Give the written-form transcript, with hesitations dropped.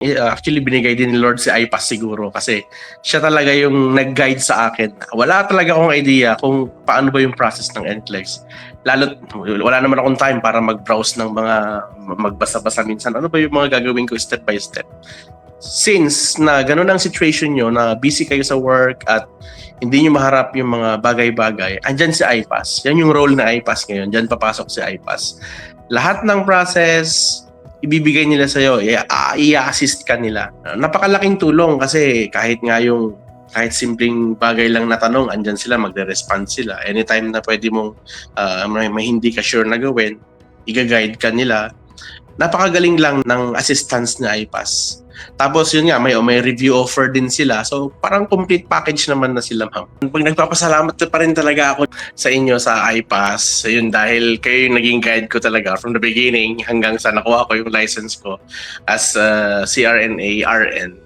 Actually binigay din ni Lord si iPass siguro kasi siya talaga yung nag-guide sa akin. Wala talaga akong idea kung paano ba yung process ng NCLEX. Lalo't wala naman akong time para mag-browse ng mga magbasa-basa minsan. Ano ba yung mga gagawin ko step by step? Since na ganun ang situation nyo, na busy kayo sa work at hindi nyo maharap yung mga bagay-bagay, andyan si iPass. Yan yung role na iPass ngayon. Diyan papasok si iPass. Lahat ng process, ibibigay nila sa'yo, i-assist ka nila. Napakalaking tulong kasi kahit simpleng bagay lang na tanong, andyan sila, magre-respond sila. Anytime na pwede mong may hindi ka sure na gawin, i-guide ka nila. Napakagaling lang ng assistance ni iPass. Tapos yun nga, may review offer din sila. So parang complete package naman na sila, ma'am. Pag nagpapasalamat pa rin talaga ako sa inyo sa iPass. Yun, dahil kayo yung naging guide ko talaga from the beginning hanggang sa nakuha ko yung license ko as CRNA RN.